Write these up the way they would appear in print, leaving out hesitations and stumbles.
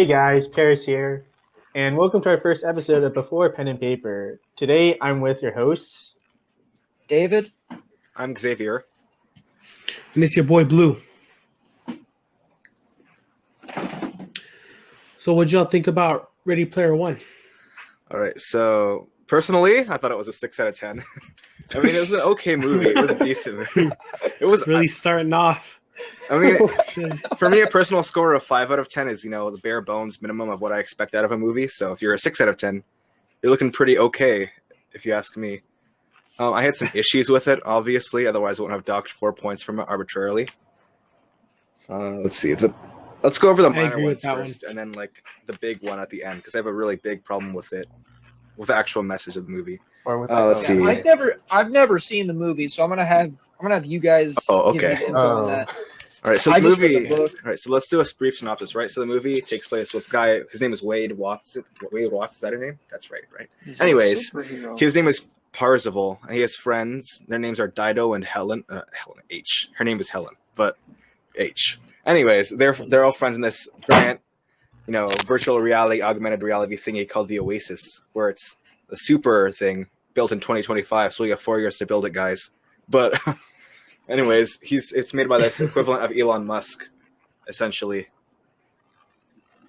Hey guys, Paris here, and welcome to our first episode of Before Pen and Paper. Today I'm with your hosts. David? I'm Xavier. And it's your boy Blue. So what'd y'all think about Ready Player One? All right, so personally, I thought it was a 6 out of 10. I mean, it was an okay movie. It was a decent movie. It was Really starting off. I mean, for me, a personal score of 5 out of 10 is, the bare bones minimum of what I expect out of a movie. So if you're a 6 out of 10, you're looking pretty okay, if you ask me. I had some issues with it, obviously. Otherwise, I wouldn't have docked 4 points from it arbitrarily. Let's see. Let's go over the minor ones first, and then the big one at the end, because I have a really big problem with it, with the actual message of the movie. Let's see. I've never seen the movie, so I'm gonna have you guys. Oh, okay. Give me info on that. All right, so the movie. All right, so let's do a brief synopsis, right? So the movie takes place with a guy. His name is Wade Watts. Wade Watts, is that his name? That's right, right? Anyways, his name is Parzival, and he has friends. Their names are Dido and Helen. Helen H. Her name is Helen, but H. Anyways, they're all friends in this giant, virtual reality, augmented reality thingy called the Oasis, where it's a super thing built in 2025. So you have 4 years to build it, guys. But anyways, it's made by this equivalent of Elon Musk, essentially,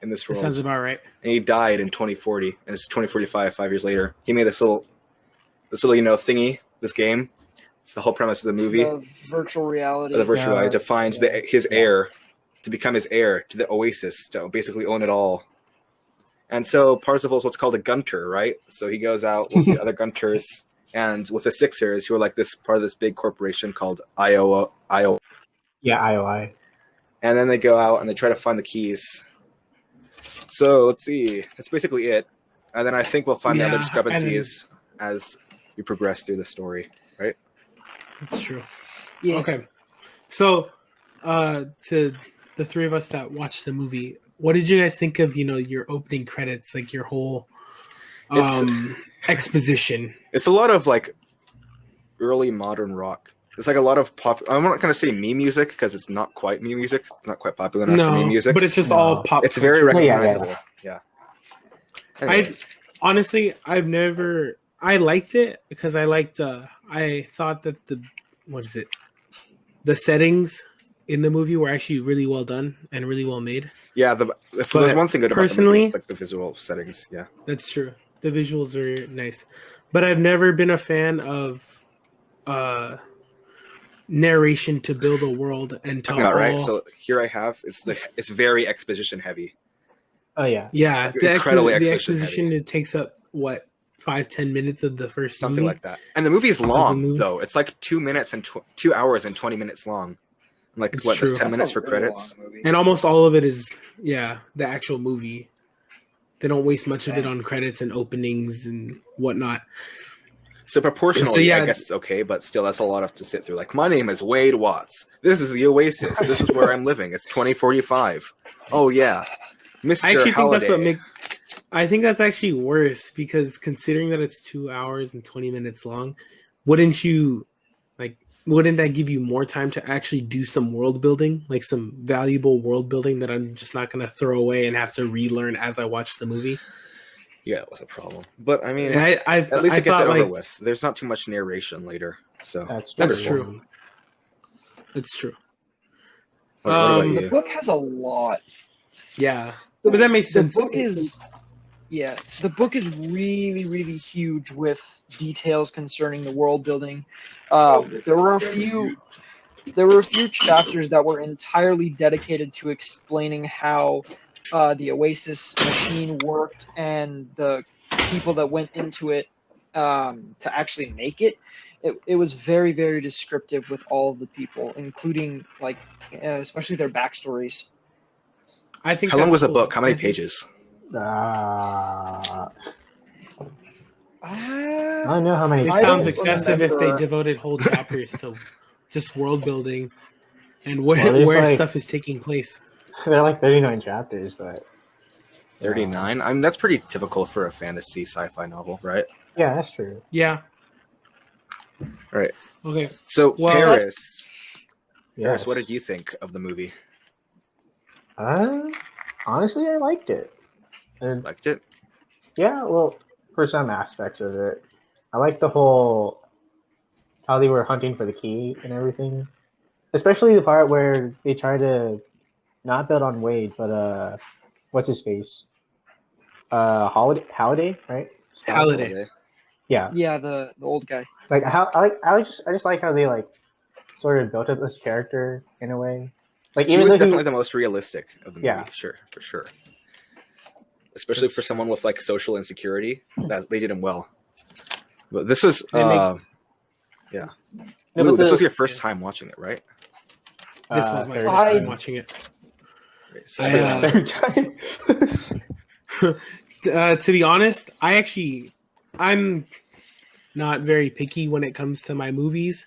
in this world. That sounds about right. And he died in 2040, and it's 2045, 5 years later. He made this little thingy, this game. The whole premise of the movie, the virtual reality, defines his heir to become his heir to the Oasis, to basically own it all. And so Parzival's what's called a gunter, right? So he goes out with the other gunters and with the Sixers, who are like this part of this big corporation called IOI. Yeah, IOI. And then they go out and they try to find the keys. So let's see. That's basically it. And then I think we'll find the other discrepancies as we progress through the story, right? That's true. Yeah. Okay. So, to the three of us that watched the movie, what did you guys think of, your opening credits, like your whole exposition? It's a lot of early modern rock. It's a lot of pop. I'm not going to say meme music because it's not quite meme music. It's not quite popular enough for meme music. But it's just all pop. It's very recognizable. Yeah. I liked it because I thought that the settings in the movie were actually really well done and really well made. Yeah, if there's one thing good about the movie, it's the visual settings. Yeah, that's true. The visuals are nice, but I've never been a fan of narration to build a world and tell. Right. So here I have it's very exposition heavy. Oh yeah. Yeah, the exposition it takes up 5-10 minutes of the first something movie. like that. And the movie is long though. It's 2 hours and 20 minutes long. There's 10 minutes for credits. And almost all of it is the actual movie. They don't waste much of it on credits and openings and whatnot. So proportionally, I guess it's okay, but still that's a lot to sit through. My name is Wade Watts. This is the Oasis. This is where I'm living. It's 2045. Oh yeah. Mr. I actually Halliday. I think that's actually worse because considering that it's 2 hours and 20 minutes long, wouldn't that give you more time to actually do some world building, some valuable world building that I'm just not going to throw away and have to relearn as I watch the movie? Yeah, it was a problem. But I mean, at least it gets it over with. There's not too much narration later. So That's true. It's true. What about you? The book has a lot. Yeah. But that makes sense. The book is really, really huge with details concerning the world building. There were a few chapters that were entirely dedicated to explaining how the Oasis machine worked and the people that went into it to actually make it. It was very, very descriptive with all of the people, including especially their backstories. I think. How long was the book? How many pages? I don't know how many. It sounds excessive if they devoted whole chapters to just world building and where stuff is taking place. They're 39 chapters, but 39. I mean, that's pretty typical for a fantasy sci-fi novel, right? Yeah, that's true. Yeah. All right. Okay. So Paris, Yes. what did you think of the movie? Honestly, I liked it. And Liked it? yeah, well, for some aspects of it, I like the whole how they were hunting for the key and everything. Especially the part where they try to not build on Wade, but what's his face? Holiday, right? Halliday. Yeah, Yeah, the old guy. like how I just like how they like sort of built up this character in a way. Like He even was though definitely the most realistic of the movie. Yeah. Sure, for sure. Especially for someone with like social insecurity, that they did him well. But this was, No, Lou, but this the- was your first time watching it, right? This was my third first time time. watching it. Great. So, I, Third time. To be honest, I'm not very picky when it comes to my movies,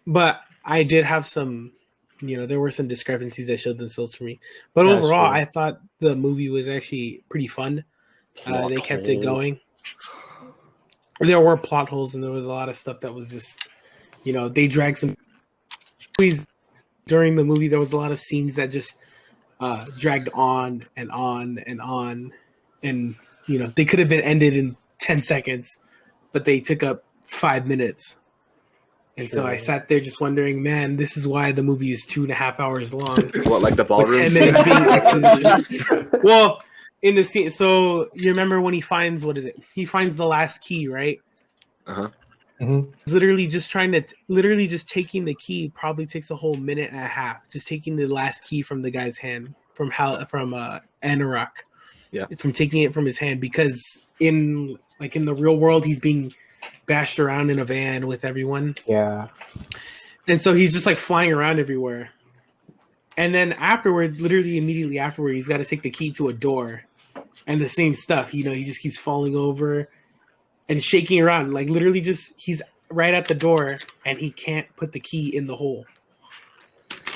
but I did have some, there were some discrepancies that showed themselves for me. But That's overall, true. I thought the movie was actually pretty fun. They kept it going. There were plot holes, and there was a lot of stuff that was just, they dragged some. During the movie, there was a lot of scenes that just dragged on and on and on, and they could have been ended in 10 seconds, but they took up 5 minutes. And so I sat there just wondering, man, this is why the movie is 2.5 hours long. What, like the With ballroom 10 scene? minutes being exposition. Well, in the scene, so you remember when he finds, what is it? He finds the last key, right? Uh-huh. Mhm. He's literally just taking the key probably takes a whole minute and a half. Just taking the last key from the guy's hand, from Anorak. Yeah. From taking it from his hand, because in the real world, he's being bashed around in a van with everyone. Yeah. And so he's just like flying around everywhere. And then afterward, literally immediately afterward, he's got to take the key to a door. And the same stuff, he just keeps falling over and shaking around. Like literally he's right at the door and he can't put the key in the hole.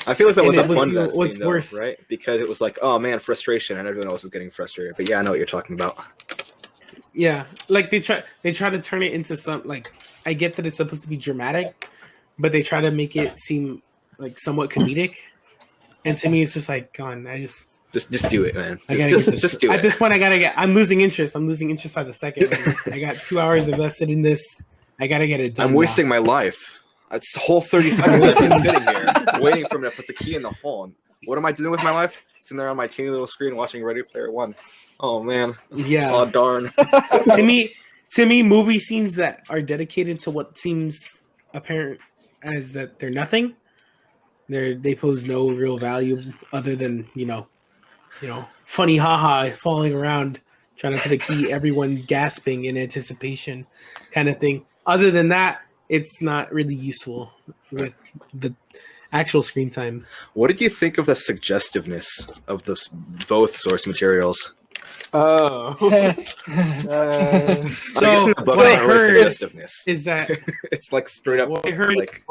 I feel like that was And a fun what's scene, though, worse- right? Because it was like, oh man, frustration, and everyone else is getting frustrated. But yeah, I know what you're talking about. Yeah. Like they try to turn it into some, like, I get that it's supposed to be dramatic, but they try to make it seem like somewhat comedic. And to me, it's just like, come on, Just do it, man. I gotta Just do it. At this point, I'm losing interest. I'm losing interest by the second. I got 2 hours invested in this. I gotta get it done. I'm wasting my life. It's the whole 30 seconds I'm sitting here waiting for him to put the key in the hole. And what am I doing with my life? Sitting there on my teeny little screen watching Ready Player One. Oh man. Yeah. Oh darn. to me, movie scenes that are dedicated to what seems apparent as that they're nothing. They pose no real value other than funny haha falling around trying to put a key, everyone gasping in anticipation, kind of thing. Other than that, it's not really useful with the actual screen time. What did you think of the suggestiveness of both source materials? Oh. I guess in the book, what I it's not really heard suggestiveness. is that It's like straight up. what I heard like,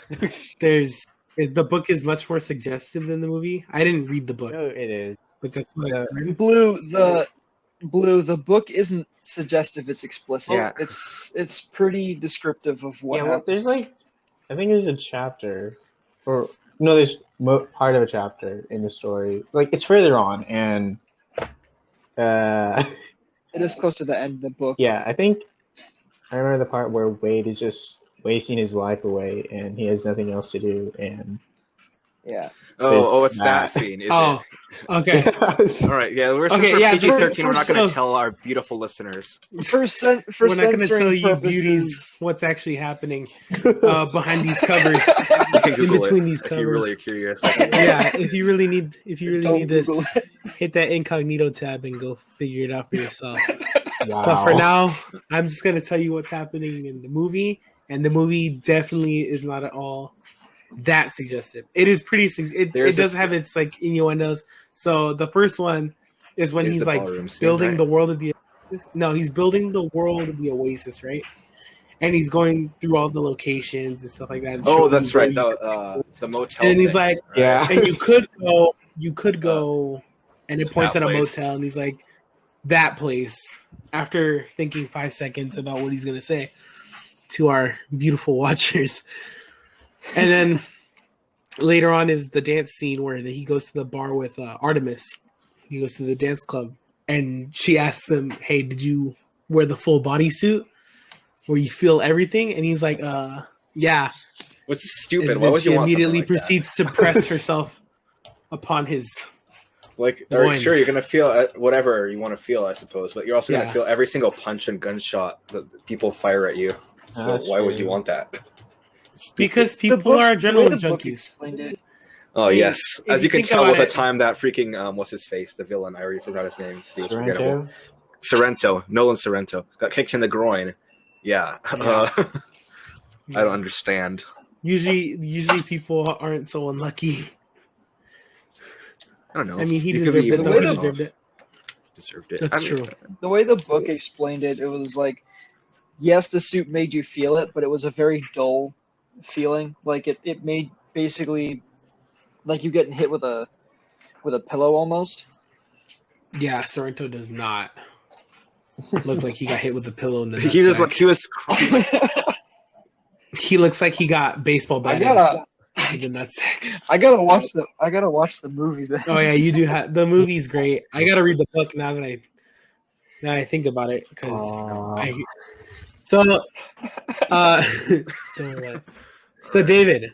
in the book, the book is much more suggestive than the movie. I didn't read the book, No, it is. but that's what I heard. Blue, the book isn't suggestive, it's explicit. Yeah. It's pretty descriptive of what Yeah, well, happens. there's I think there's a chapter, or no, there's part of a chapter in the story. Like it's further on, and it is close to the end of the book. yeah, I think I remember the part where Wade is just wasting his life away, and he has nothing else to do, and Yeah. it's that scene, is Oh, okay. it? All right, yeah, we're Okay, yeah, PG-13. We're not going so- to tell our beautiful listeners. For We're not going to censoring tell you purposes, beauties what's actually happening behind these covers. You can Google between it these if you really are covers. curious. Yeah, if you really need don't this, Google it. hit that incognito tab and go figure it out for yourself. wow. But for now, I'm just gonna tell you what's happening in the movie, and the movie definitely is not at all that suggestive. It is pretty. It There's does this- have its like innuendos. So the first one is when Is he's the like ballroom scene, building right? the world of the. No, he's building the world of the Oasis, right? And he's going through all the locations and stuff like that. and Oh, showing that's where right. you- The motel. And he's thing, like, right? Yeah. and you could go, and it points That at a place. motel, and he's like, that place. After thinking 5 seconds about what he's gonna say to our beautiful watchers, and then later on is the dance scene where he goes to the bar with Artemis, He goes to the dance club, and she asks him, "Hey, did you wear the full bodysuit where you feel everything?" And he's like, yeah." Which is stupid. And Why then would she you want something immediately like that? proceeds to press herself upon his. Like, loins. sure, you're gonna feel whatever you want to feel, I suppose, but you're also Yeah. gonna feel every single punch and gunshot that people fire at you. So That's why would you true. want that? Because The people book- are the way adrenaline the book junkies. explained it. Oh I mean, yes, if as you you can think tell about with the it- time that freaking what's his face, the villain, I already forgot his name. He was forgettable. Sorrento? Nolan Sorrento got kicked in the groin. Yeah, Yeah. I don't understand. Usually people aren't so unlucky. I don't know. I mean, he You could deserved be it. The Though. way He the- deserved it. Deserved it. That's I mean, true. The way the book explained it, it was like, yes, the suit made you feel it, but it was a very dull feeling. Like it made basically like you getting hit with a pillow almost. Yeah, Sorrento does not look like he got hit with a pillow in the he just like nutsack. He looks like he got baseball I batted gotta in the nutsack. I gotta watch the movie then. Oh yeah, you do have the movie's great. I gotta read the book now that I think about it because so don't let it. So David,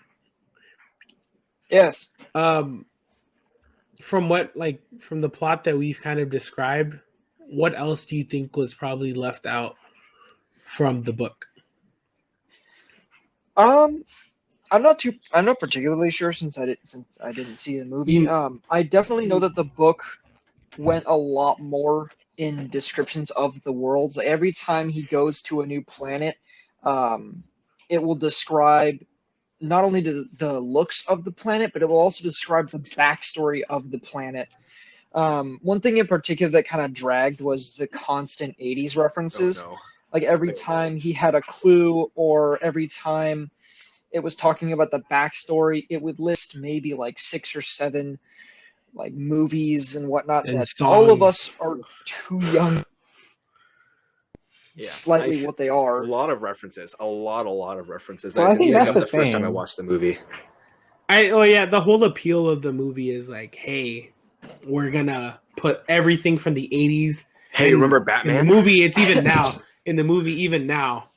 Yes. from the plot that we've kind of described, what else do you think was probably left out from the book? I'm not particularly sure since I didn't see the movie. I definitely know that the book went a lot more in descriptions of the worlds. Like, every time he goes to a new planet, it will describe not only the looks of the planet, but it will also describe the backstory of the planet. One thing in particular that kind of dragged was the constant 80s references. Oh, no. Like every time he had a clue, or every time it was talking about the backstory, it would list maybe like 6 or 7 like movies and whatnot And that songs. all of us are too young. Yeah, Slightly what they A are. lot of references. A lot of references. Well, I think didn't that's get the first time I thing. watched the movie. The whole appeal of the movie is like, hey, we're gonna put everything from the 80s. Hey, And remember in Batman? the movie, it's even now. In the movie, even now,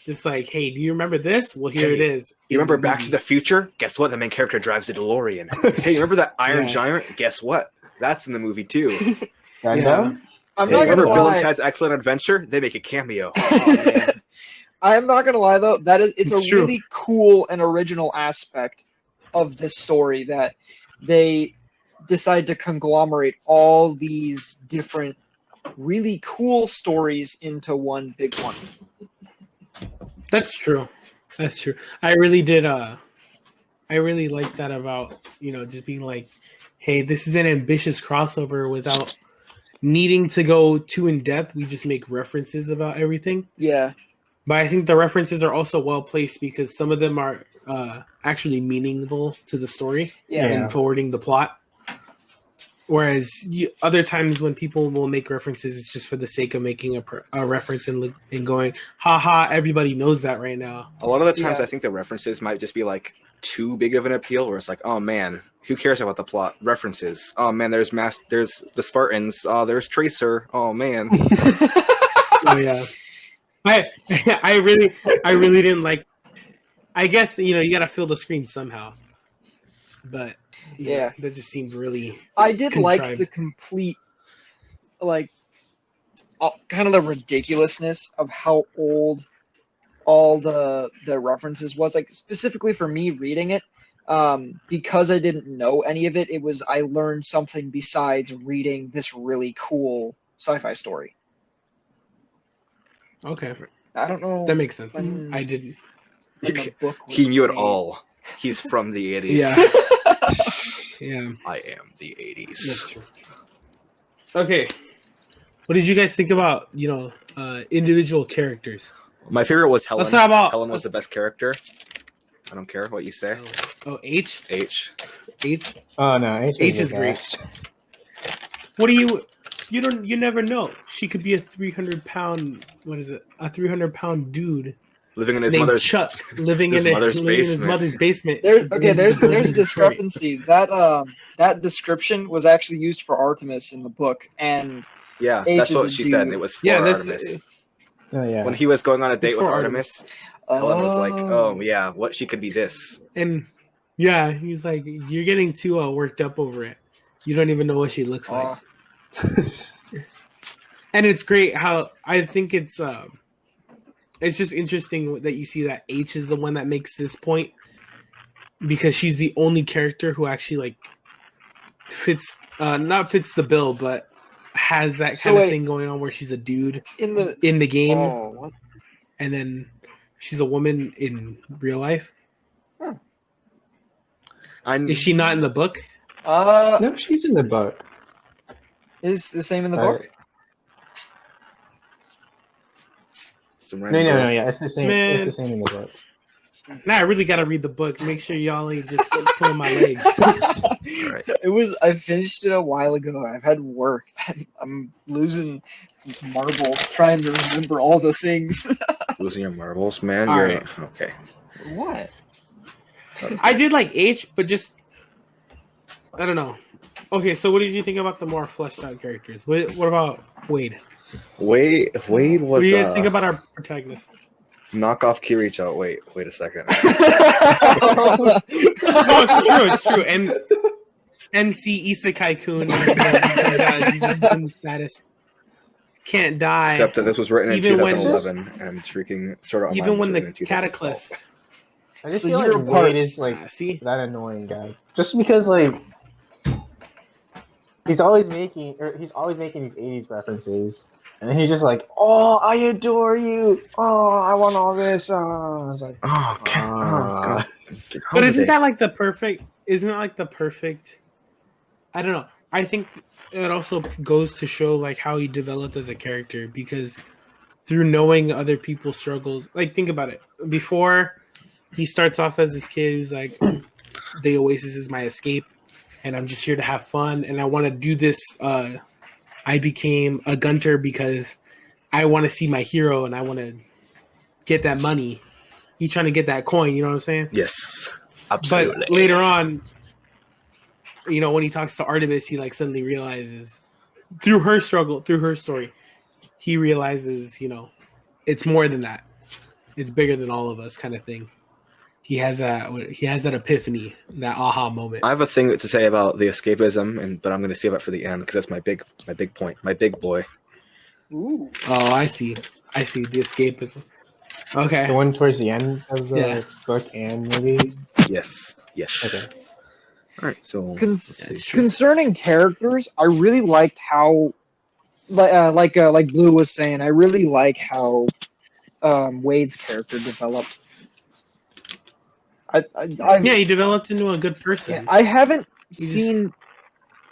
it's like, hey, do you remember this? Well, here Hey, it is. You in remember the Back to movie. the Future? Guess what? The main character drives a DeLorean. Hey, you remember that Iron Yeah. Giant? Guess what? That's in the movie too. Gundam? I'm Hey, not gonna remember Bill and lie. Ted's Excellent Adventure? They make a cameo. Oh, man. I am not gonna lie though. It's It's a true. really cool and original aspect of this story that they decide to conglomerate all these different really cool stories into one big one. That's true. That's true. I really did. I really like that about just being like, hey, this is an ambitious crossover without needing to go too in depth. We just make references about everything. Yeah. But I think the references are also well placed because some of them are actually meaningful to the story Yeah. and forwarding the plot. Whereas other times when people will make references, it's just for the sake of making a reference and going, haha, everybody knows that right now. A lot of the times, Yeah. I think the references might just be like too big of an appeal, where it's like, oh man, who cares about the plot? References. Oh man, there's the Spartans. Oh, there's Tracer. Oh man. Oh yeah. I really didn't like. I guess you gotta fill the screen somehow, but Yeah. that just seemed really. I did like Contrived. the complete, like, kind of the ridiculousness of how old all the references was. Like, specifically for me reading it, because I didn't know any of it, I learned something besides reading this really cool sci-fi story. Okay, I don't know. that makes sense. when- I didn't. when the book was He knew it made. all. He's from the 80s. Yeah, yeah, I am the 80s. that's true. Okay, what did you guys think about individual characters? My favorite was Helen. Let's talk about- Helen was the best character. I don't care what you say. Oh, H. H. Oh no, H is great. What do you never know. She could be a 300-pound, a 300-pound dude living in his named mother's Chuck, living his in mother's his basement. mother's basement. There's a Detroit. discrepancy. That description was actually used for Artemis in the book, and Yeah, H that's is what a she dude. said. It was for Yeah, that's Artemis. Oh yeah. When he was going on a date It's with for Artemis, Helen was like, "Oh yeah, what she could be this." and yeah, he's like, you're getting too worked up over it. You don't even know what she looks like. And it's great how I think it's just interesting that you see that H is the one that makes this point because she's the only character who actually like fits not fits the bill, but has that kind of thing going on where she's a dude in the game, what? and then she's a woman in real life. Is she not in the book? No, she's in the book. Is the same in the book? No, yeah, it's the same. Man. It's the same in the book. Now I really gotta read the book. Make sure y'all ain't just pulling my legs. Right. I finished it a while ago. I've had work. I'm losing marbles trying to remember all the things. Losing your marbles, man. All You're right. okay. What? I did like H, but just I don't know. Okay, so what did you think about the more fleshed out characters? What about Wade? Wade was. What do you guys think about our protagonist? Knock off Kirito. Wait a second. No, it's true. And MC Isekai-kun, Jesus Kun status, can't die. Except that this was written in Even when- 2011 and freaking Sword Art Online Even was when written the in 2012. Cataclysm. I just So feel you're like a part- Wade is like See? that annoying guy. Just because like he's always making these 80s references. And he's just like, "Oh, I adore you. Oh, I want all this." Oh, I was like, Oh, God. But isn't that like the perfect? Isn't that like the perfect? I don't know. I think it also goes to show like how he developed as a character because through knowing other people's struggles, like think about it. Before he starts off as this kid who's like, "The Oasis is my escape, and I'm just here to have fun, and I want to do this." I became a gunter because I want to see my hero and I want to get that money. He's trying to get that coin, you know what I'm saying? Yes, absolutely. But later on, you know, when he talks to Artemis, he like suddenly realizes through her struggle, through her story, he realizes, you know, it's more than that. It's bigger than all of us kind of thing. He has that epiphany, that aha moment. I have a thing to say about the escapism, but I'm going to save it for the end because that's my big point, my big boy. Ooh. Oh, I see the escapism. Okay. the one towards the end of the book and movie. Yes. Okay. All right. So Concerning characters, I really liked how, like Blue was saying, I really like how Wade's character developed. He developed into a good person. Yeah, I haven't seen.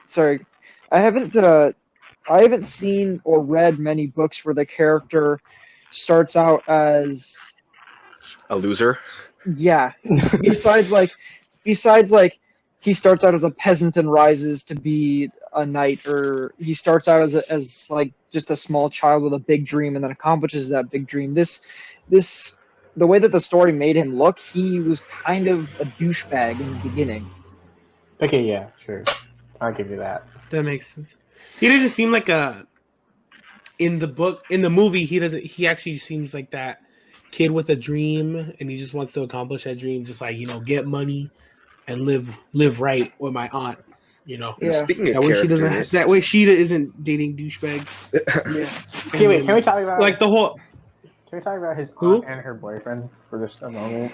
Sorry, I haven't seen or read many books where the character starts out as a loser. Yeah. Besides, he starts out as a peasant and rises to be a knight, or he starts out as like just a small child with a big dream and then accomplishes that big dream. The way that the story made him look, he was kind of a douchebag in the beginning. Okay, yeah, sure. I'll give you that. That makes sense. He doesn't seem like in the movie, he actually seems like that kid with a dream and he just wants to accomplish that dream, just like, you know, get money and live right with my aunt, you know. Yeah. Speaking of that way she isn't dating douchebags. Yeah. Okay, wait, can we talk about like the whole Can we talk about his aunt and her boyfriend for just a moment?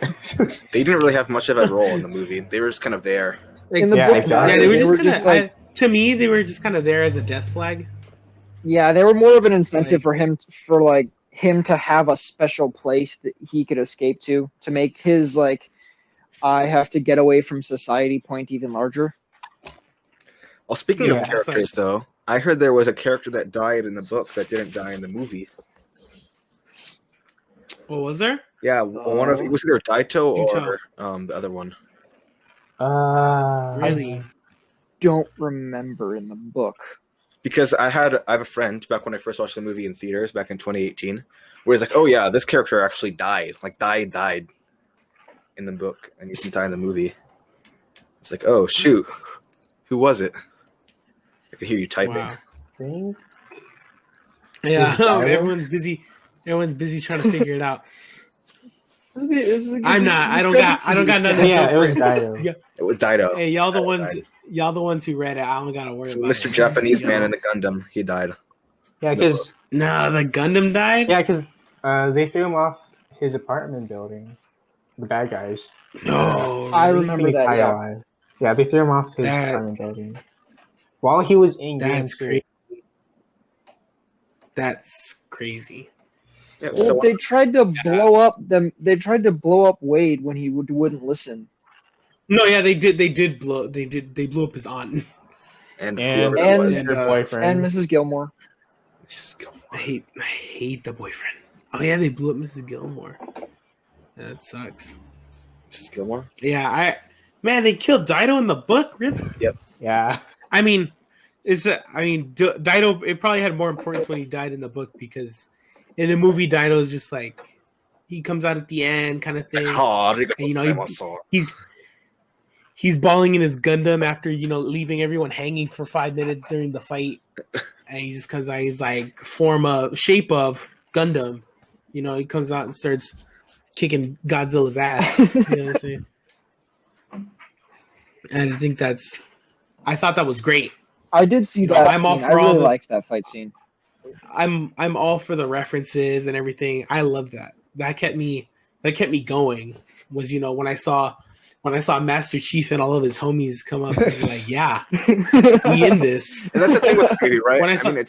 They didn't really have much of a role in the movie. They were just kind of there. Like, in the book, exactly. they were just kind of to me, they were just kind of there as a death flag. Yeah, they were more of an incentive for him to have a special place that he could escape to make his I have to get away from society point even larger. Well, speaking of characters, though, I heard there was a character that died in the book that didn't die in the movie. What was there? Yeah, one of it was either Daito or the other one. Really? I don't remember in the book. Because I have a friend back when I first watched the movie in theaters back in 2018, where he's like, "Oh yeah, this character actually died. Like died in the book, and you can die in the movie." It's like, "Oh shoot, who was it?" I can hear you typing. Wow. Think? Yeah, Is Dido? everyone's busy. Everyone's busy trying to figure it out. This is a good I'm not. I don't got nothing. Yeah, it was Dido. Yeah. It was Dido. Hey, y'all the Dido ones. died. Y'all the ones who read it. I don't gotta worry So about Mr. it. Japanese You man know? in the Gundam, he died. Yeah, because No, the Gundam died. they threw him off his apartment building. The bad guys. No, I really? remember He's that. high Yeah. alive. Yeah, they threw him off his That- apartment building while he was in game That's too. crazy. That's crazy. Yeah, Well, so they tried to blow up them. They tried to blow up Wade when he wouldn't listen. No, yeah, they did. They did blow. They blew up his aunt. and And, whoever and- it was, and, her boyfriend. And Mrs. Gilmore. Mrs. Gilmore. I hate the boyfriend. Oh yeah, they blew up Mrs. Gilmore. That sucks. Mrs. Gilmore. Yeah, man, they killed Dido in the book. Really? Yeah. I mean, Dido. It probably had more importance when he died in the book because in the movie, Dido is just like he comes out at the end, kind of thing. And, And, you know, he's bawling in his Gundam after leaving everyone hanging for 5 minutes during the fight, and he just comes out. He's like shape of Gundam. He comes out and starts kicking Godzilla's ass. You know what I'm saying? And I thought that was great. I did see You know, that. I'm all scene. for I really all the- liked that fight scene. I'm all for the references and everything. I love that. That kept me going. Was when I saw Master Chief and all of his homies come up and be like, yeah, we in this. And that's the thing with this movie, right? When I I saw- mean,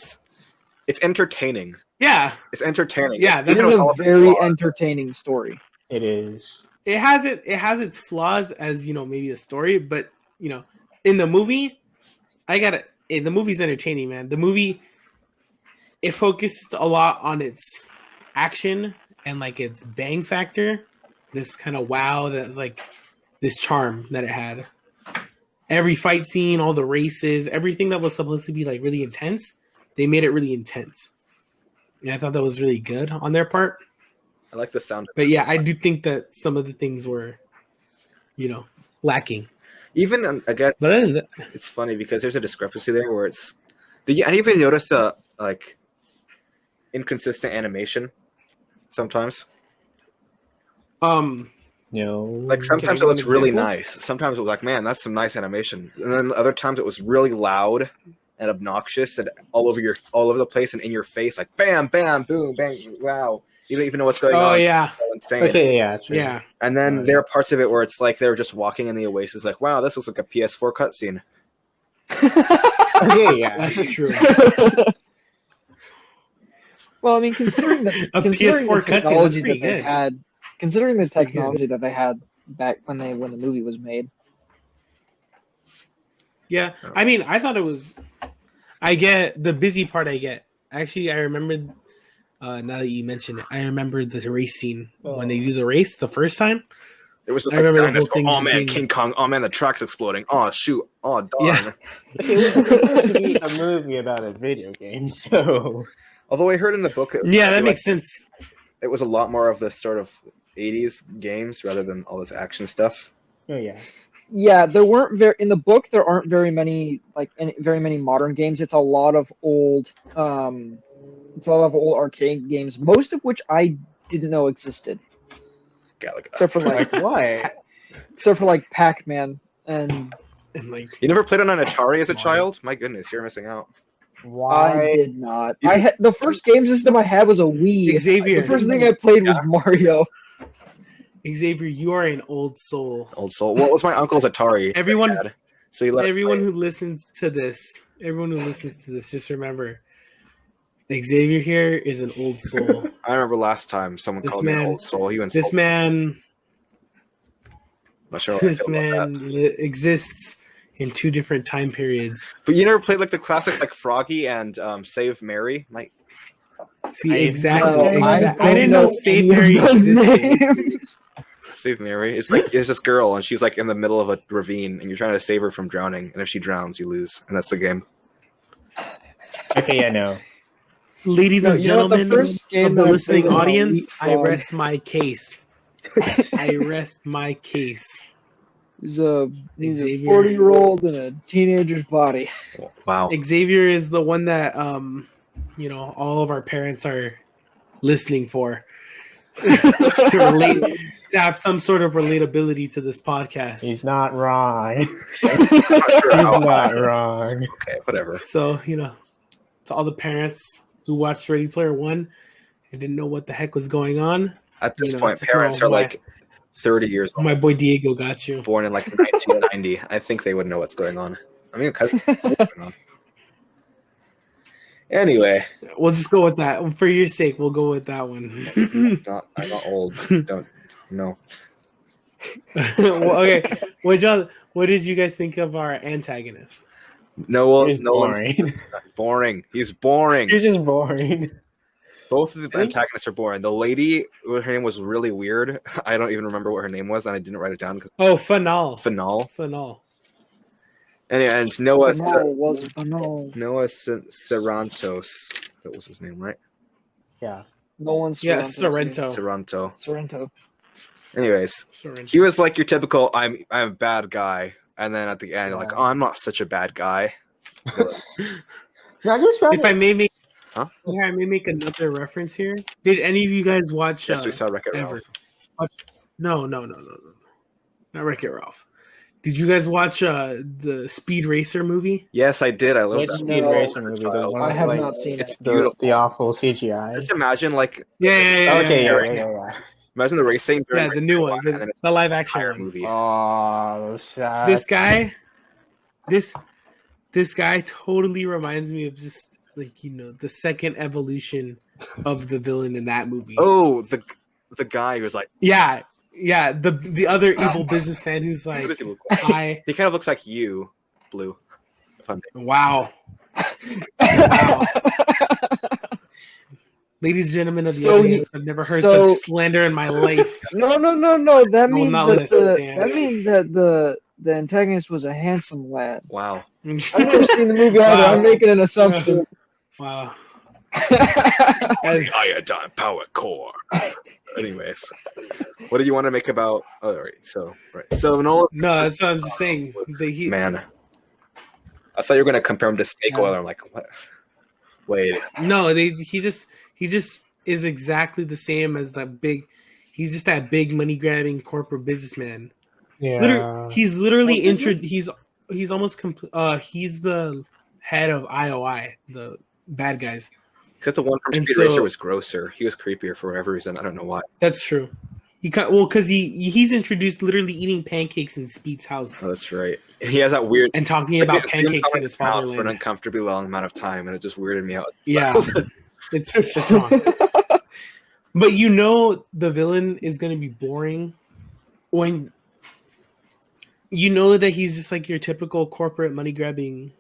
it's entertaining. Yeah, It's entertaining. Yeah, It that's is It's a all very flaws. entertaining story. It is. it has its flaws as maybe a story, but in the movie, the movie's entertaining, man. The movie, it focused a lot on its action and like its bang factor, this kind of wow that's like this charm that it had. Every fight scene, all the races, everything that was supposed to be like really intense, they made it really intense. And I thought that was really good on their part. I like the sound. But yeah, I do think that some of the things were, lacking. Even I guess But other than that, it's funny because there's a discrepancy there where it's. Did you even notice the like inconsistent animation sometimes? No. Like sometimes Can I it give looks an really example? nice. Sometimes it was like, man, that's some nice animation. And then other times it was really loud and obnoxious and all over the place and in your face, like bam, bam, boom, bang, wow. You don't even know what's going on. oh yeah, It's so insane. Okay, yeah, true. yeah. And then there are parts of it where it's like they're just walking in the oasis, like, wow, this looks like a PS4 cutscene. Okay, yeah. That's true. Well, I mean, considering the A considering PS4 the cutscene, that's technology pretty that they good. had, considering the That's pretty good. technology that they had back when the movie was made. Yeah, I mean, I thought it was. I get the busy part. I get. Actually, I remembered. Now that you mention it, I remember the race scene when they do the race the first time. It was just I like remember the whole dinosaur. thing Oh just man, being- King Kong. Oh man, the track's exploding. Oh shoot. Oh darn. Yeah. Okay, it's supposed to be a movie about a video game, so Although I heard in the book, Yeah, that makes sense. It was a lot more of this sort of 80s games rather than all this action stuff. oh yeah. Yeah, there weren't very in the book. There aren't very many very many modern games. It's a lot of old, arcade games, most of which I didn't know existed, Galaga. except for like What? Pac-Man and And like, You never played on an Atari as a child? My goodness, you're missing out. I Why? did not. I had the first game system I had was a Wii. Xavier, The first thing I played was Mario. Xavier, you are an old soul. Old soul. What was my uncle's Atari? Everyone, Dad. So he let us everyone play. who listens to this, just remember, Xavier here is an old soul. I remember last time someone This called me an man- old soul. He went. This man, Not sure what I this feel about that. man exists in two different time periods. But you never played like the classics like Froggy and Save Mary? Like See, I- exactly. No, I didn't know Save any of Mary those existed. names. Save Mary. It's like there's this girl and she's like in the middle of a ravine and you're trying to save her from drowning. And if she drowns, you lose. And that's the game. Okay, yeah, no. Ladies and you know what, the gentlemen first game of the that I listening played was audience, I Leapfrog. rest my case. I rest my case. He's a Xavier. 40-year-old in a teenager's body. Wow. Xavier is the one that all of our parents are listening for to relate, to have some sort of relatability to this podcast. He's not wrong. I'm not sure He's how- not wrong. Okay, whatever. So, to all the parents who watched Ready Player One and didn't know what the heck was going on, At this point, just parents know are like 30 years old, my boy Diego got you. born in like 1990. I think they would know what's going on. I mean, cousin. What's going on? Anyway, We'll just go with that. For your sake, we'll go with that one. I'm not old. Don't no. Well, okay. What did you guys think of our antagonist? He's No one's boring. boring. He's boring. He's just boring. Both of the antagonists are boring. The lady, her name was really weird. I don't even remember what her name was, and I didn't write it down because Oh, Fanal. Fanal. And Noah Sarantos. That was his name, right? Yeah. Nolan Yeah, Sorrento. Sorrento. Anyways, Sorrento. he was like your typical I'm a bad guy, and then at the end you're like, oh, I'm not such a bad guy. No, just If I may make, Huh? if I may make another reference here, did any of you guys watch? Yes, we saw Wreck-It ever? Ralph. No, not Wreck-It Ralph. Did you guys watch the Speed Racer movie? Yes, I did. I love Which that. Speed No, Racer movie? The one I with, have like, not seen It's it. beautiful. the awful CGI. Just imagine like Yeah. Okay, yeah. yeah. imagine the race scene during Yeah, the new one, and then the live action entire one. movie. Oh, sad. This guy, this guy totally reminds me of just like the second evolution of the villain in that movie. Oh, the guy who's like, Yeah, the other evil businessman who's what like, does he look like? He kind of looks like you, Blue. If I'm- wow. Ladies and gentlemen of the So audience, I've never heard so- such slander in my life. No. That will means not let that it stand. the antagonist was a handsome lad. Wow. I've never seen the movie either. Wow. I'm making an assumption. Wow. The iodine power core. Anyways, what do you want to make about? Oh, right. So Nolan. No, that's what I'm just saying. Man, I thought you were gonna compare him to snake Yeah. oil. I'm like, what? Wait. No, he just is exactly the same as that big. He's just that big money grabbing corporate businessman. Yeah. He's literally What business? he's almost he's the head of IOI, the bad guys. Because the one from And Speed so- Racer was grosser. He was creepier for whatever reason. I don't know why. That's true. Because he's introduced literally eating pancakes in Speed's house Oh, that's right. And he has that weird. and talking about It's been pancakes in coming his out for an fatherland. uncomfortably long amount of time, and it just weirded me out. Yeah, it's wrong. But the villain is going to be boring when you know that he's just like your typical corporate money grabbing,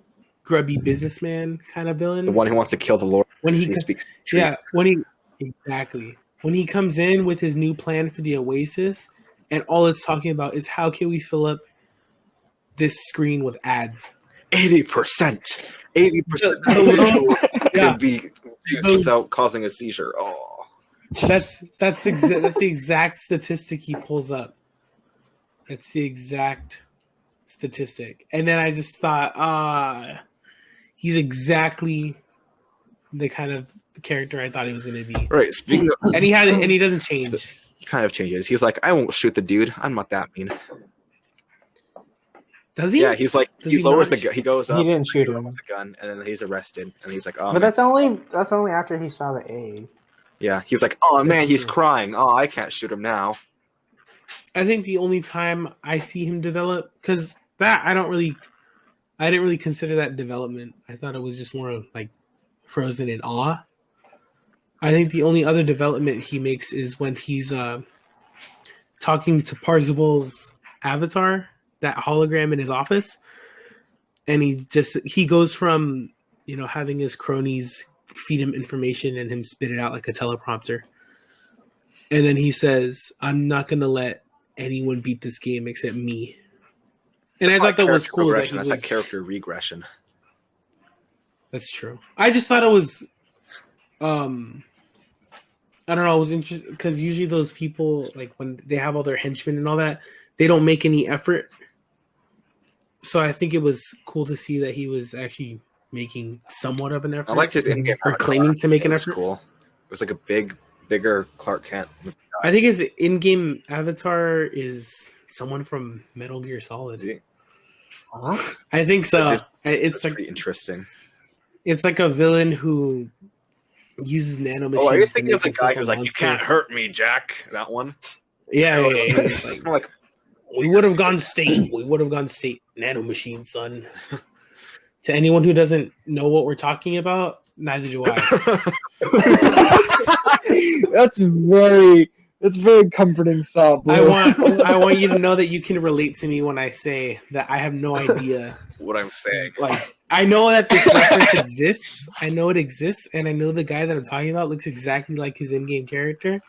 grubby businessman kind of villain. The one who wants to kill the Lord. When he who speaks truth. Yeah, when he comes in with his new plan for the Oasis, and all it's talking about is how can we fill up this screen with ads. 80%. 80% Yeah. can be used without causing a seizure. Oh, That's the exact statistic he pulls up. It's the exact statistic, and then I just thought, he's exactly the kind of character I thought he was going to be, right. Speaking of, and he doesn't change. he kind of changes. He's like, I won't shoot the dude. I'm not that mean. Does he? Yeah, he's like, Does he he lowers not? the gun. He goes up. He didn't shoot him. with the gun, and then he's arrested, and he's like, oh, But man. that's only after he saw the A. Yeah, he's like, oh man, That's he's true. crying. Oh, I can't shoot him now. I think the only time I see him develop, because that I didn't really consider that development. I thought it was just more of like frozen in awe. I think the only other development he makes is when he's talking to Parzival's avatar, that hologram in his office, and he goes from having his cronies feed him information and him spit it out like a teleprompter, and then he says, "I'm not gonna let anyone beat this game except me." And I thought that was cool. That's like character regression. That's true. I just thought it was, I don't know. It was interesting because usually those people, like when they have all their henchmen and all that, they don't make any effort. So I think it was cool to see that he was actually making somewhat of an effort. I liked his in-game or claiming to make an effort. Cool. It was like a bigger Clark Kent. I think his in-game avatar is someone from Metal Gear Solid. Huh? I think so. It's like pretty interesting. It's like a villain who uses nanomachines. Oh, are you thinking of the guy who's like, "You can't hurt me, Jack"? That one. Yeah. It's like, we would have gone state. Nanomachine, son. To anyone who doesn't know what we're talking about, neither do I. That's very comforting thought. Blue. I want you to know that you can relate to me when I say that I have no idea what I'm saying. Like, I know that this reference exists. I know it exists, and I know the guy that I'm talking about looks exactly like his in-game character.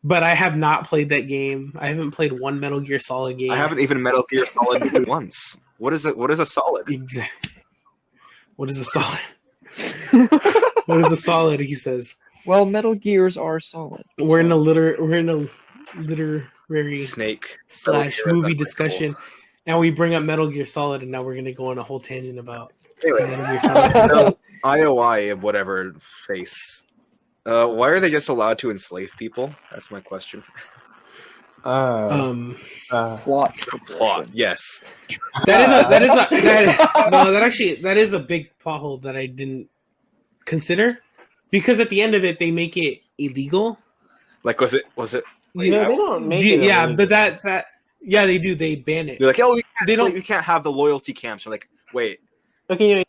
But I have not played that game. I haven't played one Metal Gear Solid game. I haven't even Metal Gear Solid once. What is it? What is a solid? Exactly. What is a solid? What is a solid? He says. Well, Metal Gears are solid. We're in a literary snake / movie discussion, and we bring up Metal Gear Solid, and now we're gonna go on a whole tangent about Metal Gear Solid. So, IOI of whatever face. Why are they just allowed to enslave people? That's my question. Plot. Yes. That is a big plot hole that I didn't consider, because at the end of it they make it illegal. Like, was it? They don't make it. Yeah, illegal. but yeah, they do. They ban it. They're like, oh, you can't have the loyalty camps. You're like, wait. Okay, they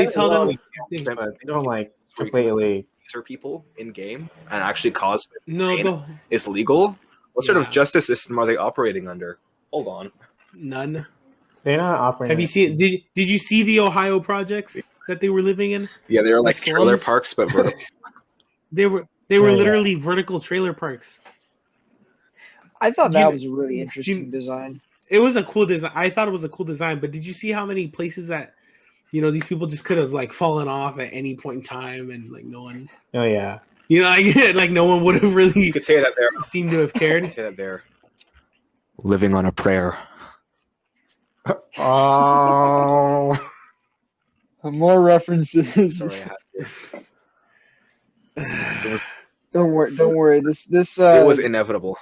tell them they don't like completely people in game and actually cause no. It's legal. What sort of justice system are they operating under? Hold on. None. They're not operating. Have you seen? Did you see the Ohio projects that they were living in? Yeah, they were like trailer parks, but vertical. They were literally vertical trailer parks. I thought that was a really interesting design. It was a cool design. I thought it was a cool design, but did you see how many places that these people just could have like fallen off at any point in time, and like no one. Oh yeah. Like no one would have really. You could say that they're seemed to have cared. Say that they're living on a prayer. Oh. More references. Sorry, Don't worry. This it was inevitable.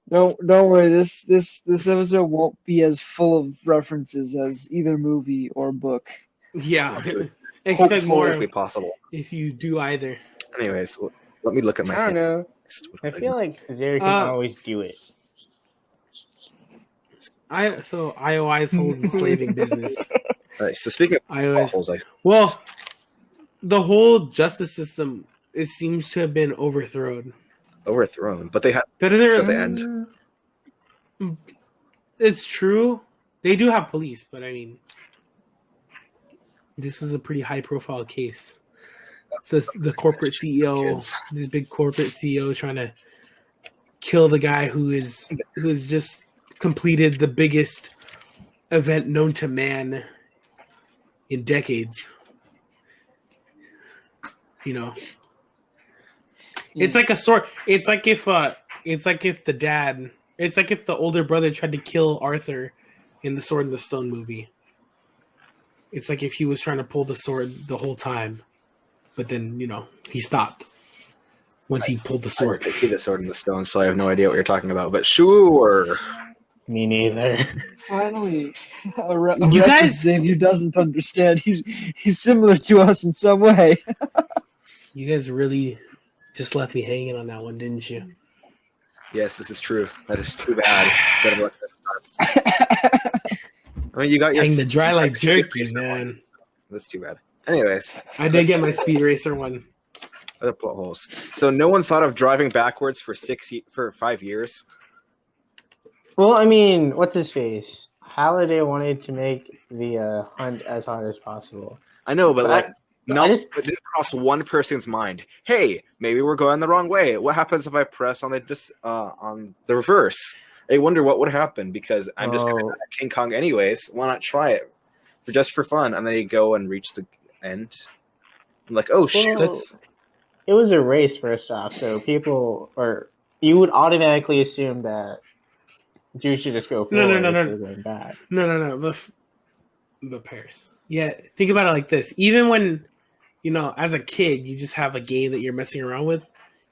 Don't worry. This episode won't be as full of references as either movie or book. Yeah, expect more possible if you do either. Anyways, let me look at my. I don't know. I feel like Zeri can always do it. IOI's whole enslaving business. All right. So speaking of IOI's, the whole justice system, it seems to have been overthrown, but they had at the end. It's true. They do have police, but I mean, this was a pretty high-profile case. The corporate CEO, this big corporate CEO, trying to kill the guy who has just completed the biggest event known to man in decades. It's like a sort. It's like if the older brother tried to kill Arthur in the Sword and the Stone movie. It's like if he was trying to pull the sword the whole time, but then he stopped once he pulled the sword. I see the Sword and the Stone, so I have no idea what you're talking about. But sure. Me neither. Finally, you guys, Xavier doesn't understand. He's similar to us in some way. You guys really just left me hanging on that one, didn't you? Yes, this is true. That is too bad. I mean, you got your hang the dry like jerky, man. That's too bad. Anyways, I did get my Speed Racer one. Other plot holes. So no one thought of driving backwards for 5 years. Well, I mean, what's his face? Halliday wanted to make the hunt as hard as possible. I know, but it didn't cross one person's mind. Hey, maybe we're going the wrong way. What happens if I press on the reverse? I wonder what would happen because I'm just going Oh. to King Kong anyways. Why not try it just for fun? And then you go and reach the end. I'm like, oh shit! Well, it was a race first off, so you would automatically assume that you should just go No, forward instead of going back. No. But Paris. Yeah, think about it like this. Even when, as a kid, you just have a game that you're messing around with,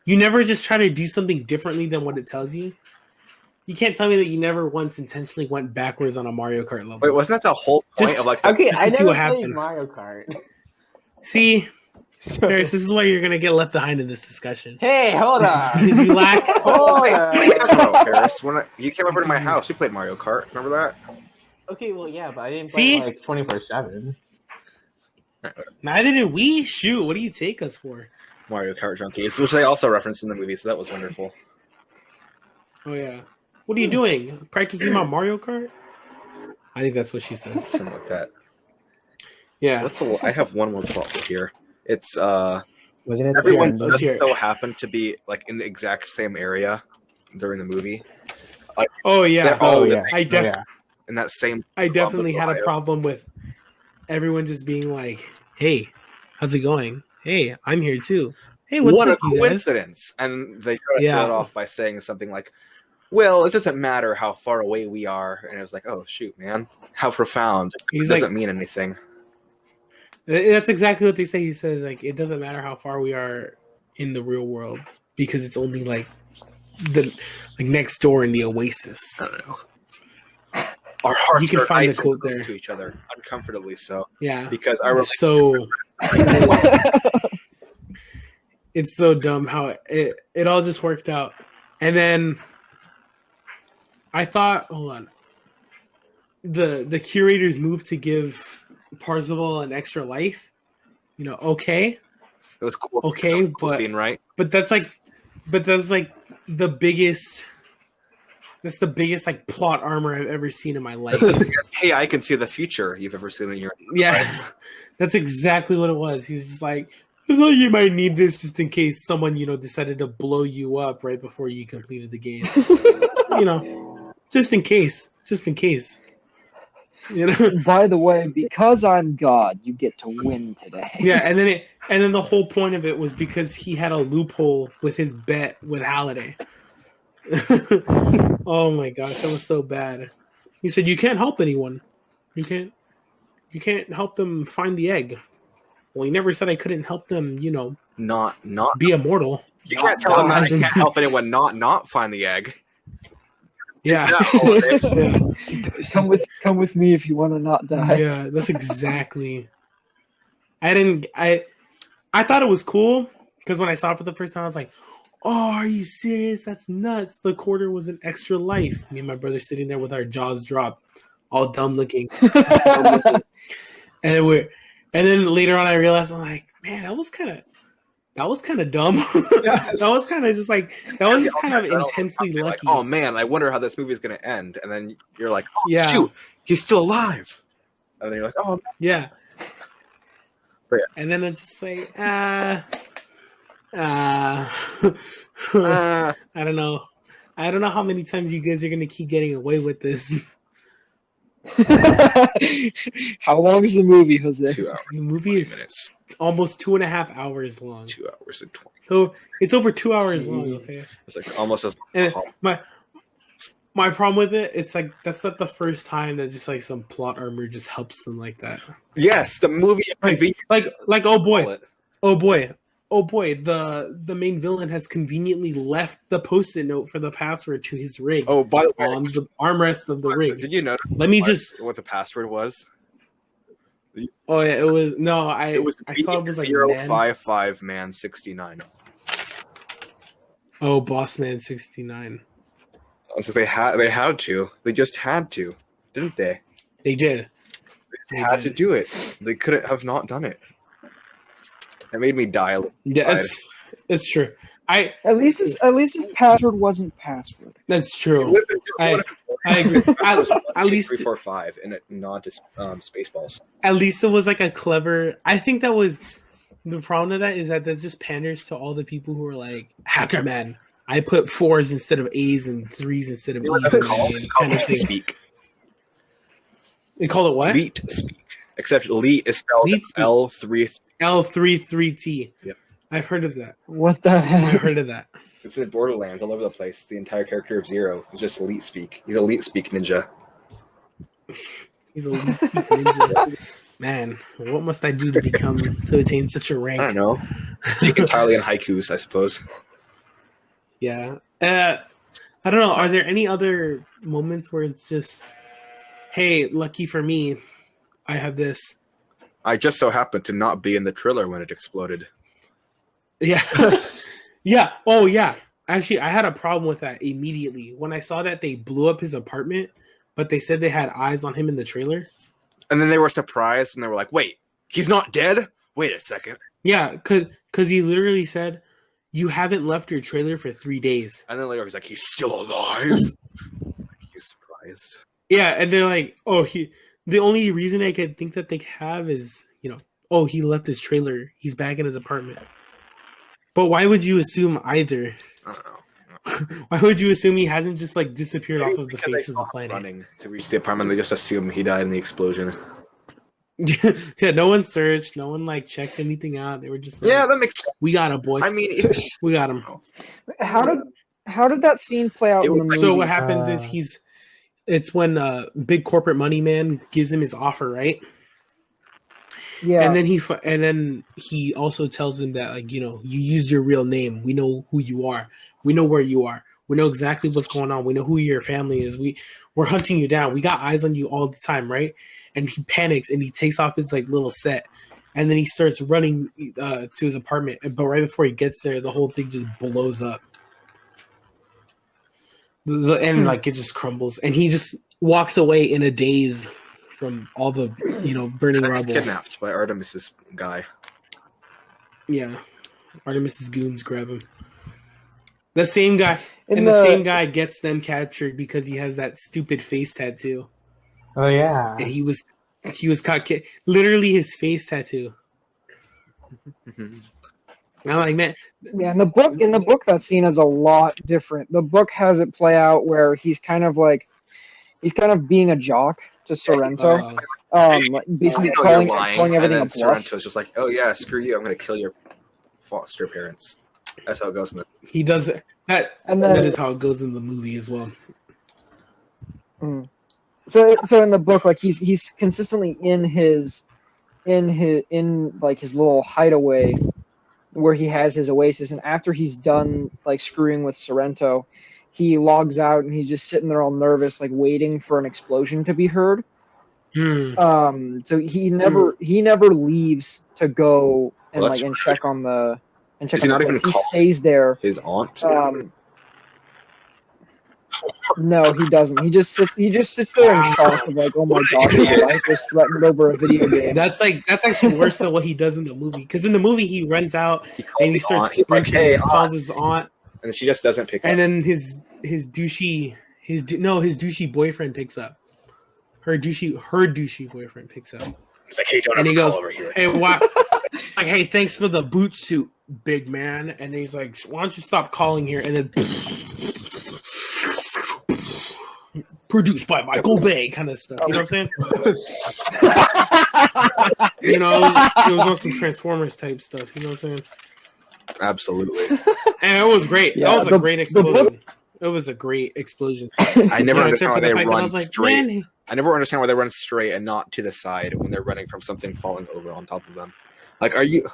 you never just try to do something differently than what it tells you. You can't tell me that you never once intentionally went backwards on a Mario Kart level. Wait, wasn't that the whole point of like? Okay, just I to see never what played happened. Mario Kart. See, Paris, this is why you're gonna get left behind in this discussion. Hey, hold on. Because you lack. Hold What are you on. talking about, Paris? When you came over to my house, we played Mario Kart. Remember that? Okay, well, yeah, but I didn't play See? like 24/7. Neither did we. Shoot, what do you take us for? Mario Kart junkies, which they also referenced in the movie, so that was wonderful. Oh yeah. What are you doing? Practicing my Mario Kart? I think that's what she says. Something like that. Yeah. I have one more plot here. It's Wasn't it? everyone Let's just hear it. so happened to be like in the exact same area during the movie. Oh yeah. They're all Oh yeah. living I in that same. I definitely had a Ohio. problem with everyone just being like, "Hey, how's it going? Hey, I'm here too. Hey, what's What up, a you guys?" coincidence! And they try to Yeah. throw it off by saying something like, "Well, it doesn't matter how far away we are," and it was like, "Oh shoot, man, how profound!" It doesn't mean anything. That's exactly what they say. He said, like, it doesn't matter how far we are in the real world because it's only like next door in the oasis. I don't know. Our hearts You can are find nice the quote and close there. to each other, uncomfortably so. Yeah. Because I really So it's so dumb how it all just worked out. And then I thought, hold on, the curator's move to give Parzival an extra life, okay, it was cool. Okay, It was a cool but- scene, right? but that's like the biggest. That's the biggest like plot armor I've ever seen in my life. Hey, I can see the future you've ever seen in your Yeah, that's exactly what it was. He's just like, I thought you might need this just in case someone, decided to blow you up right before you completed the game. Just in case. By the way, because I'm God, you get to win today. Yeah, and then the whole point of it was because he had a loophole with his bet with Halliday. Oh my gosh, that was so bad. He said you can't help anyone. You can't help them find the egg. Well, he never said I couldn't help them, not be immortal. you can't tell them that I can't help anyone not find the egg. Yeah. Yeah. Come with me if you want to not die. Yeah, that's exactly. I thought it was cool because when I saw it for the first time, I was like, "Oh, are you serious? That's nuts!" The quarter was an extra life. Me and my brother sitting there with our jaws dropped, all dumb looking. And then later on, I realized I'm like, man, that was kind of dumb. That was kind of just like kind of intensely Like, lucky. oh man, I wonder how this movie is going to end. And then you're like, oh, Yeah. shoot, he's still alive. And then you're like, oh, Yeah. But yeah. And then it's just like, uh, I don't know. I don't know how many times you guys are gonna keep getting away with this. How long is the movie, Jose? 2 hours. The movie 20 is minutes. almost 2.5 hours long. 2 hours and 20. So it's over 2 hours long. Jeez. Okay. It's like almost as And my problem with it, it's like that's not the first time that just like some plot armor just helps them like that. Yes, the movie. Like oh boy, the main villain has conveniently left the post-it note for the password to his rig Oh, by the way, on the armrest of the rig. did you know Let me just. what the password was? Oh yeah, it was no. It was I saw it was like man. 055 man 69. Oh, Bossman 69. So they had to. They just had to, didn't they? They did. They had to do it. They couldn't have not done it. It made me die. A little Yeah, inside. it's true. At least his password wasn't password. That's true. I agree. At least 345 and it not just Spaceballs. at least it was like a clever. I think that was the problem to that is that just panders to all the people who are like hacker man. I put 4s instead of A's and 3s instead of E's in my name, kind of thing. Speak. They call it what? Leet speak. Except Leet is spelled L3. L33T. Yep. I've heard of that. What the heck? I've heard of that. It's in Borderlands all over the place. The entire character of Zero is just Elite Speak. He's Elite Speak ninja. He's a Elite Speak ninja. Man, what must I do to attain such a rank? I don't know. Speak entirely in haikus, I suppose. Yeah. I don't know. Are there any other moments where it's just, hey, lucky for me, I have this. I just so happened to not be in the trailer when it exploded. Yeah. Yeah. Oh, yeah. Actually, I had a problem with that immediately. When I saw that they blew up his apartment, but they said they had eyes on him in the trailer. And then they were surprised and they were like, wait, he's not dead? Wait a second. Yeah, because he literally said, you haven't left your trailer for 3 days. And then later he's like, he's still alive? He's surprised. Yeah, and they're like, oh, the only reason I could think that they have is, oh, he left his trailer. He's back in his apartment. But why would you assume either? I don't know. Why would you assume he hasn't just disappeared Maybe off of the face of the planet? Running to reach the apartment, they just assume he died in the explosion. Yeah, no one searched, no one checked anything out. They were just like, Yeah, that makes sense. we got him, boys. I mean, we got him. How did that scene play out in the movie? So what happens is it's when big corporate money man gives him his offer, right? Yeah. And then he also tells him that you used your real name. We know who you are. We know where you are. We know exactly what's going on. We know who your family is. We're hunting you down. We got eyes on you all the time, right? And he panics and he takes off his little set, and then he starts running to his apartment. But right before he gets there, the whole thing just blows up, and it just crumbles. And he just walks away in a daze from all the burning rubble. Kidnapped by Artemis's guy. Yeah, Artemis's goons grab him. The same guy, the same guy gets them captured because he has that stupid face tattoo. Oh yeah, and he was caught literally his face tattoo. I'm like, man. Yeah, in the book, that scene is a lot different. The book has it play out where he's kind of being a jock to Sorrento, basically calling everything a bluff. Sorrento's just like, oh yeah, screw you, I'm gonna kill your foster parents. That's how it goes in the. He does it. That is how it goes in the movie as well. So in the book, he's consistently in his little hideaway where he has his oasis, and after he's done screwing with Sorrento, he logs out and he's just sitting there all nervous, waiting for an explosion to be heard. So he never leaves to go and check on the. And check. He stays there. His aunt. No, he doesn't. He just sits there in shock of oh my gosh, my life was threatened over a video game. That's actually worse than what he does in the movie. Because in the movie he runs out and he starts sprinting. He calls his aunt, and she just doesn't pick up. And then his douchey boyfriend picks up. Her douchey boyfriend picks up. He's like, hey, and he goes, over here. Hey, wow. Hey, thanks for the boot suit, big man. And then he's like, why don't you stop calling here? And then produced by Michael Bay kind of stuff. You know what I'm saying? It was on some Transformers type stuff. You know what I'm saying? Absolutely. And it was great. Yeah, that was a great explosion. It was a great explosion. I never understand why they run straight. Man. I never understand why they run straight and not to the side when they're running from something falling over on top of them. Are you?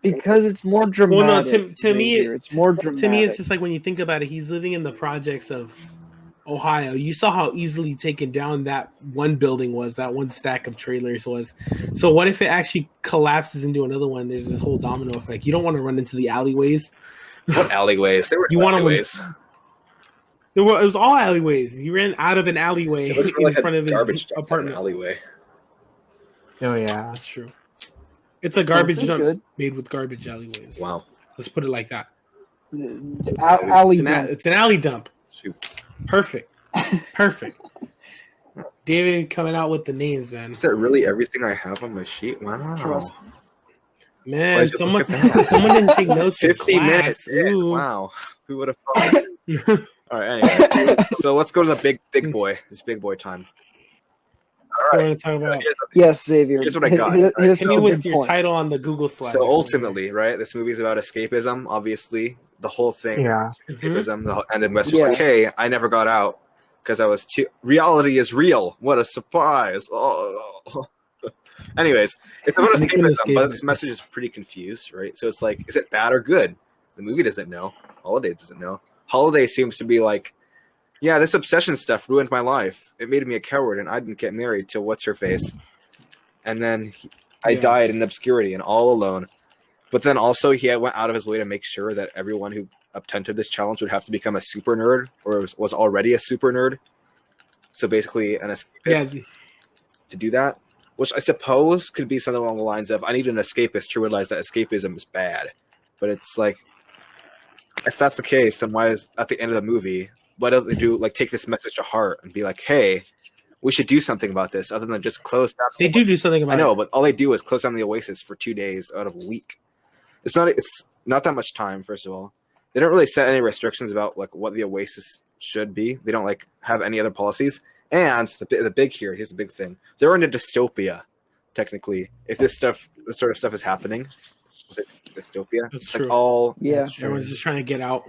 Because it's more dramatic. Well, no, to me, it's more dramatic. To me, it's just when you think about it, he's living in the projects of Ohio. You saw how easily taken down that one building was, that one stack of trailers was. So what if it actually collapses into another one? There's this whole domino effect. You don't want to run into the alleyways. What alleyways? There were alleyways. It was all alleyways. He ran out of an alleyway in front of his apartment. Alleyway. Oh yeah, that's true. It's a garbage dump made with garbage alleyways. Wow. Let's put it like that. It's an alley dump. Shoot. Perfect. David coming out with the names, man. Is that really everything I have on my sheet? Wow. Man, Why'd you look at that? someone didn't take notes in 50 minutes. class. Ooh. Wow. Who would have thought? All right, anyway. So let's go to the big boy. This big boy time. So we're gonna talk about. Yes, Xavier. Here's what I got. Hit me with your title on the Google slide. So ultimately, right, this movie is about escapism. Obviously, the whole thing. Yeah. Escapism. The whole, and the message like, hey, I never got out because I was too. Reality is real. What a surprise! Oh. Anyways, it's about escapism, but this message is pretty confused, right? So it's like, is it bad or good? The movie doesn't know. Holiday doesn't know. Holiday seems to be like, yeah, this obsession stuff ruined my life. It made me a coward, and I didn't get married to what's her face, and then I died in obscurity and all alone. But then also he went out of his way to make sure that everyone who attempted this challenge would have to become a super nerd or was already a super nerd. So basically, an escapist to do that. Which I suppose could be something along the lines of, I need an escapist to realize that escapism is bad. But it's like, if that's the case, then why is, at the end of the movie, why don't they do, like, take this message to heart and be like, hey, we should do something about this other than just close down. They do something about it. I know, but all they do is close down the Oasis for 2 days out of a week. It's not that much time, first of all. They don't really set any restrictions about, like, what the Oasis should be. They don't, like, have any other policies. And the big here, here's the big thing. They're in a dystopia, technically. If this sort of stuff is happening, is it dystopia? That's like true. Everyone's just trying to get out.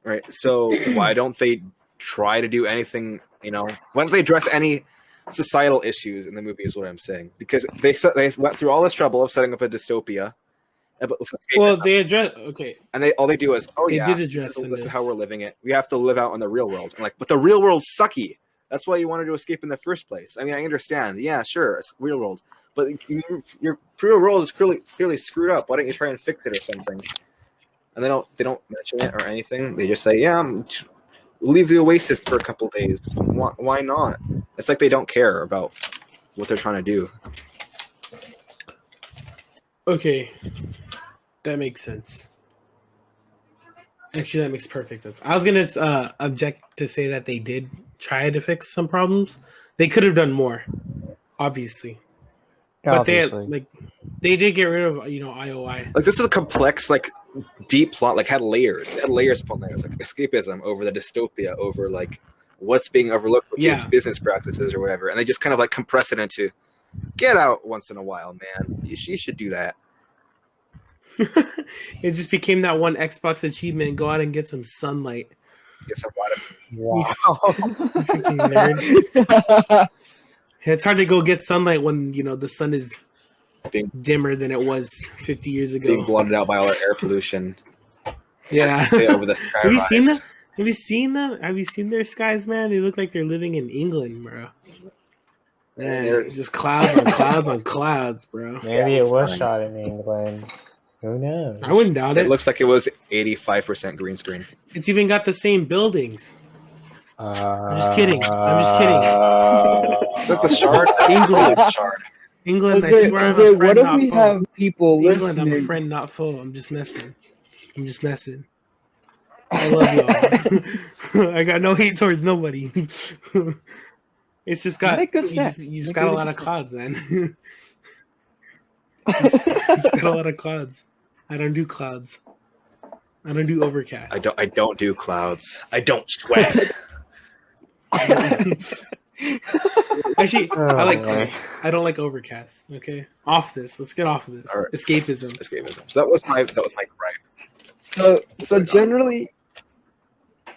Right. So why don't they try to do anything, why don't they address any societal issues in the movie is what I'm saying. Because they went through all this trouble of setting up a dystopia. Well, they address and all they do is, did address this is how we're living it. We have to live out in the real world. And but the real world's sucky. That's why you wanted to escape in the first place. I mean, I understand. Yeah, sure, it's real world. But your real world is clearly screwed up. Why don't you try and fix it or something? And they don't mention it or anything. They just say, leave the Oasis for a couple days. Why not? It's like they don't care about what they're trying to do. Okay. That makes sense. Actually, that makes perfect sense. I was going to object to say that they did try to fix some problems. They could have done more, obviously. But they did get rid of IOI. Like, this is a complex, like, deep plot. Like, had layers. It had layers upon layers. Like escapism over the dystopia over like what's being overlooked with these business practices or whatever. And they just kind of like compress it into get out once in a while, man. You should do that. It just became that one Xbox achievement. Go out and get some sunlight. Get some water. Wow. Freaking nerd. It's hard to go get sunlight when the sun is dimmer than it was 50 years ago. Being blotted out by all our air pollution. Yeah. Over the sky. Have you seen them? Have you seen them? Have you seen their skies, man? They look like they're living in England, bro. Man, just clouds on clouds on clouds, bro. Maybe it was shot in England. Who knows? I wouldn't doubt it. It looks like it was 85% green screen. It's even got the same buildings. I'm just kidding. Look, the shard. England, I swear I'm a friend, what if not we foe. have people England, listening? I'm a friend, not foe. I'm just messing. I love y'all. I got no hate towards nobody. It's just got you just got a lot of clouds, man. You just got a lot of clouds. I don't do clouds. I don't do overcast. I don't do clouds. I don't sweat. Actually, I don't like overcast. Okay, off this. Let's get off of this. Right. Escapism. So that was my gripe. So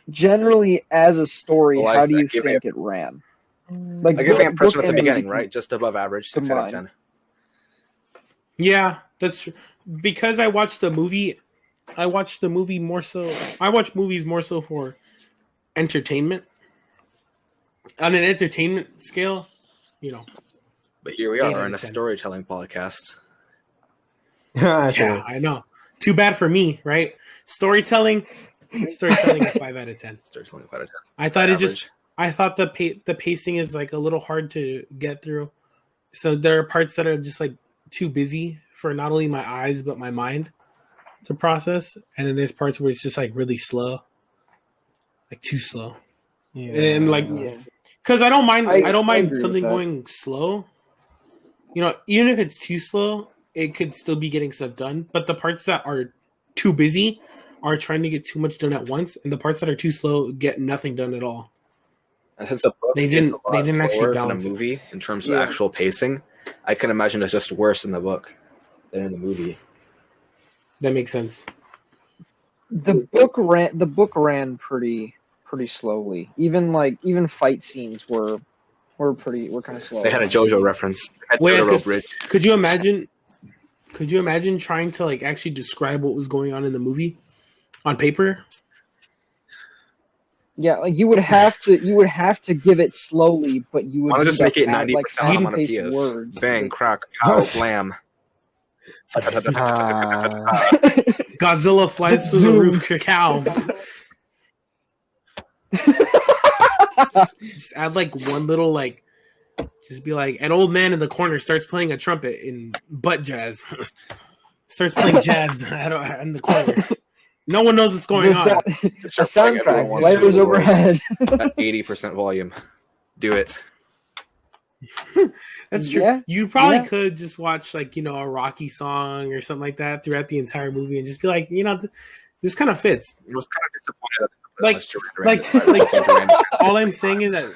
generally, as a story, how do you think it ran? Like, I gave an impression at the beginning, right? Just above average, 6 out of 10. Yeah, that's because I watched the movie. I watch movies more so for entertainment. On an entertainment scale, But here we are on a storytelling podcast. Yeah, I know. Too bad for me, right? Storytelling, a 5 out of 10. Storytelling 5 out of 10. I thought I thought the pacing is like a little hard to get through. So there are parts that are just like too busy for not only my eyes but my mind to process, and then there's parts where it's just like really slow, like too slow. Yeah. And like, because I don't mind something going slow. Even if it's too slow, it could still be getting stuff done. But the parts that are too busy are trying to get too much done at once, and the parts that are too slow get nothing done at all. Since the book They is didn't a lot actually slower than a balance it. movie in terms of actual pacing, I can imagine it's just worse in the book than in the movie. That makes sense. The book ran pretty slowly. Even fight scenes were kind of slow. They had a JoJo reference. They had Wait, Totoro Bridge. could you imagine? Could you imagine trying to like actually describe what was going on in the movie on paper? Yeah, like you would have to give it slowly, but you would Why not just make it add, 90% like onomatopoeias? fast-paced words. Bang, Like, crack, pow, blam. Godzilla flies through the roof, cacao. Just add like one little like, just be like, an old man in the corner starts playing a trumpet in butt jazz. Starts playing jazz in the corner. No one knows what's going on. A soundtrack, layers overhead. At 80% volume. Do it. That's true. Yeah, You probably could just watch like, you know, a Rocky song or something like that throughout the entire movie and just be like, you know, this kind of fits. I was kind of disappointed. Like all I'm saying is that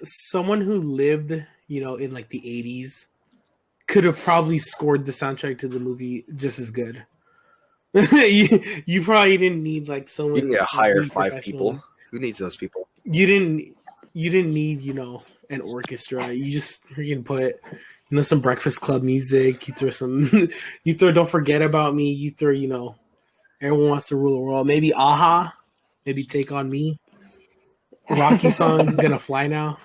someone who lived, you know, in like the 80s could have probably scored the soundtrack to the movie just as good. you probably didn't need like someone. You need to hire 5 people. Who needs those people? You didn't need, you know, an orchestra. You just freaking put, you know, some Breakfast Club music. You throw some. You throw Don't Forget About Me. You throw, you know, Everyone Wants to Rule the World. Maybe Aha. Maybe Take on Me. Rocky song, Gonna Fly Now.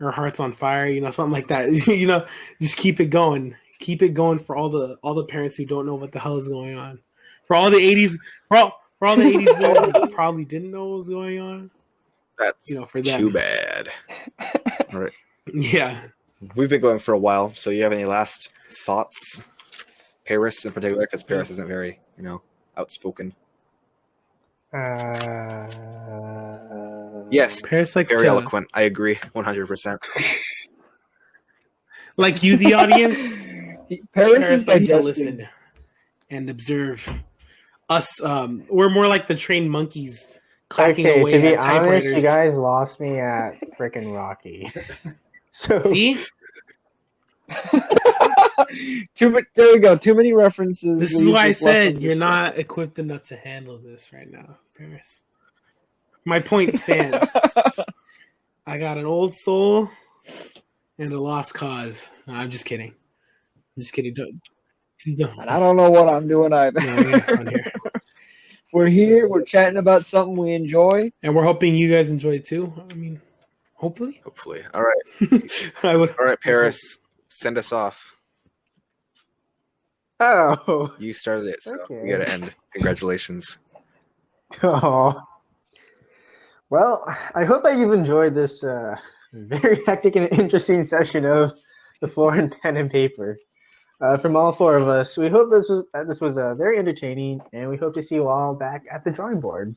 Or Heart's on Fire. You know, something like that. You know, just keep it going. Keep it going for all the parents who don't know what the hell is going on. For all the 80s, for all the 80s boys who probably didn't know what was going on. That's, you know, for them. Too bad. All right. Yeah. We've been going for a while, so you have any last thoughts? Paris in particular, because Paris isn't very, you know, outspoken. Yes, Paris likes very to, eloquent. I agree, 100%. Like you, the audience. Paris likes to listen and observe us. We're more like the trained monkeys clacking away to be at typewriters. honest, you guys lost me at frickin' Rocky. So see, there we go. Too many references. this is why I said you're not equipped enough to handle this right now, Paris. My point stands. I got an old soul and a lost cause. No, I'm just kidding. I'm just kidding. Don't. And I don't know what I'm doing either. No, we're fun here. We're here. We're chatting about something we enjoy, and we're hoping you guys enjoy it too. I mean, hopefully. All right. I would. All right, Paris, send us off. Oh, you started it, so okay. We got to end. Congratulations. Oh. Well, I hope that you've enjoyed this very hectic and interesting session of the Floor and Pen and Paper. From all 4 of us, we hope this was very entertaining, and we hope to see you all back at the drawing board.